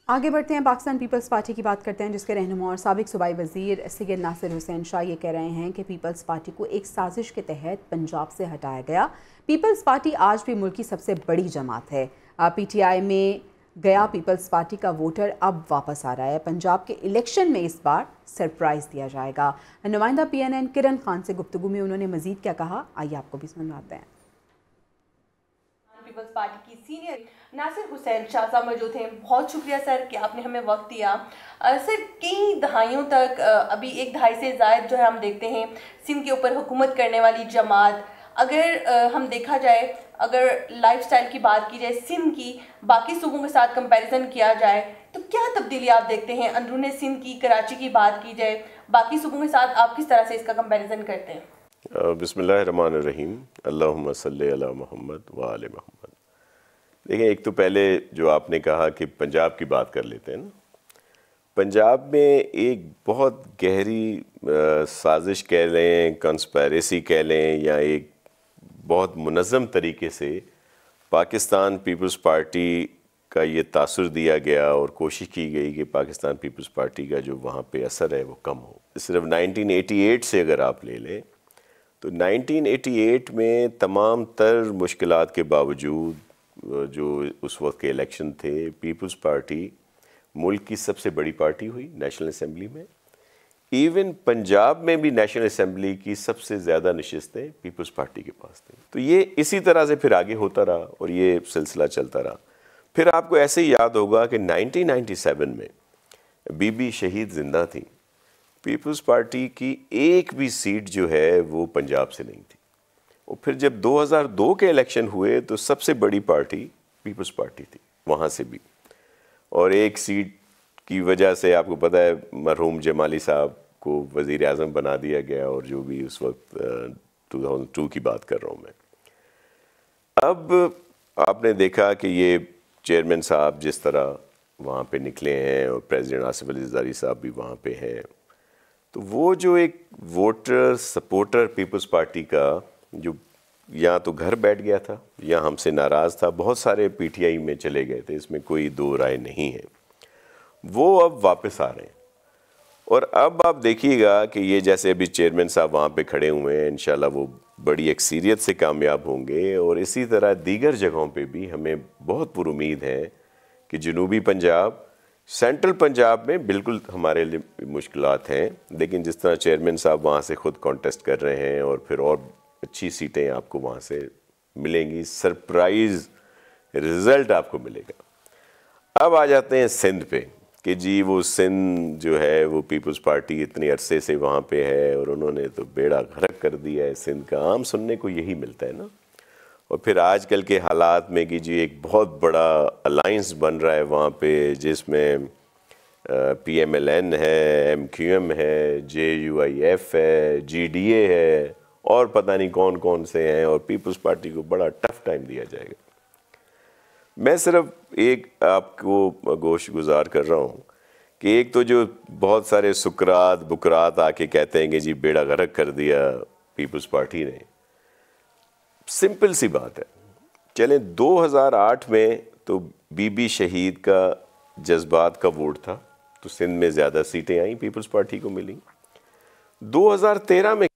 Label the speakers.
Speaker 1: आगे बढ़ते हैं, पाकिस्तान पीपल्स पार्टी की बात करते हैं, जिसके रहनुमा और साबिक सूबाई वज़ीर सैयद नासिर हुसैन शाह ये कह रहे हैं कि पीपल्स पार्टी को एक साजिश के तहत पंजाब से हटाया गया। पीपल्स पार्टी आज भी मुल्क की सबसे बड़ी जमात है। PTI में गया पीपल्स पार्टी का वोटर अब वापस आ रहा है। पंजाब के इलेक्शन में इस बार सरप्राइज़ दिया जाएगा। नुमाइंदा PNN किरण खान से गुफ्तगू में उन्होंने मज़ीद क्या कहा, आइए आपको भी सुनवाते हैं।
Speaker 2: पीपल्स पार्टी की सीनियर नासिर हुसैन शाह साहब मौजूद हैं। बहुत शुक्रिया सर कि आपने हमें वक्त दिया। सर, कई दहाइयों तक, अभी एक दहाई से ज़ायद जो है हम देखते हैं सिंध के ऊपर हुकूमत करने वाली जमात। अगर हम देखा जाए, अगर लाइफस्टाइल की बात की जाए, सिंध की बाकी सूबों के साथ कंपैरिजन किया जाए, तो क्या तब्दीली आप देखते हैं अंदरूनी सिंध की? कराची की बात की जाए, बाकी सूबों के साथ आप किस तरह से इसका कंपैरिजन करते हैं?
Speaker 3: बिस्मिल्लाहिर्रहमानिर्रहीम, अल्लाहुम्मा सल्ली अला मोहम्मद व आले मोहम्मद। देखिए, एक तो पहले जो आपने कहा कि पंजाब की बात कर लेते हैं ना। पंजाब में एक बहुत गहरी साजिश कह लें, कंस्पायरेसी कह लें, या एक बहुत मुनज़्ज़म तरीके से पाकिस्तान पीपल्स पार्टी का ये तासुर दिया गया और कोशिश की गई कि पाकिस्तान पीपल्स पार्टी का जो वहाँ पे असर है वो कम हो। सिर्फ 1988 से अगर आप ले लें तो 1988 में तमाम तर मुश्किलात के बावजूद जो उस वक्त के इलेक्शन थे, पीपल्स पार्टी मुल्क की सबसे बड़ी पार्टी हुई नेशनल असेंबली में। इवन पंजाब में भी नेशनल असेंबली की सबसे ज़्यादा नशिस्तें पीपल्स पार्टी के पास थी। तो ये इसी तरह से फिर आगे होता रहा और ये सिलसिला चलता रहा। फिर आपको ऐसे ही याद होगा कि 1997 में बीबी शहीद जिंदा थी। पीपल्स पार्टी की एक भी सीट जो है वो पंजाब से नहीं थी। और फिर जब 2002 के इलेक्शन हुए तो सबसे बड़ी पार्टी पीपल्स पार्टी थी वहाँ से भी। और एक सीट की वजह से आपको पता है मरहूम जमाली साहब को वज़ीर आज़म बना दिया गया, और जो भी उस वक्त 2002 की बात कर रहा हूँ मैं। अब आपने देखा कि ये चेयरमैन साहब जिस तरह वहाँ पे निकले हैं और प्रेसिडेंट आसिफ अली ज़रदारी साहब भी वहाँ पे हैं, तो वो जो एक वोटर सपोर्टर पीपल्स पार्टी का जो या तो घर बैठ गया था या हमसे नाराज़ था, बहुत सारे PTI में चले गए थे, इसमें कोई दो राय नहीं है, वो अब वापस आ रहे हैं। और अब आप देखिएगा कि ये जैसे अभी चेयरमैन साहब वहाँ पे खड़े हुए हैं, इंशाल्लाह वो बड़ी अक्सरियत से कामयाब होंगे। और इसी तरह दीगर जगहों पे भी हमें बहुत पुरुमीद है कि जनूबी पंजाब, सेंट्रल पंजाब में बिल्कुल हमारे लिए मुश्किलात हैं, लेकिन जिस तरह चेयरमैन साहब वहाँ से खुद कॉन्टेस्ट कर रहे हैं और फिर और अच्छी सीटें आपको वहाँ से मिलेंगी, सरप्राइज़ रिज़ल्ट आपको मिलेगा। अब आ जाते हैं सिंध पे कि जी वो सिंध जो है वो पीपल्स पार्टी इतने अरसे से वहाँ पे है और उन्होंने तो बेड़ा गर्क कर दिया है सिंध का। आम सुनने को यही मिलता है ना। और फिर आजकल के हालात में कि जी एक बहुत बड़ा अलाइंस बन रहा है वहाँ पे, जिसमें PMLN है, MQM है, JUIF है, GDA है और पता नहीं कौन कौन से हैं, और पीपल्स पार्टी को बड़ा टफ टाइम दिया जाएगा। मैं सिर्फ एक आपको गोश गुजार कर रहा हूँ कि एक तो जो बहुत सारे सुकरात बुकरात आके कहते हैं कि जी बेड़ा गर्क कर दिया पीपल्स पार्टी ने, सिंपल सी बात है। चलें 2008 में तो बीबी शहीद का जज्बात का वोट था, तो सिंध में ज़्यादा सीटें आई, पीपल्स पार्टी को मिली। 2013 में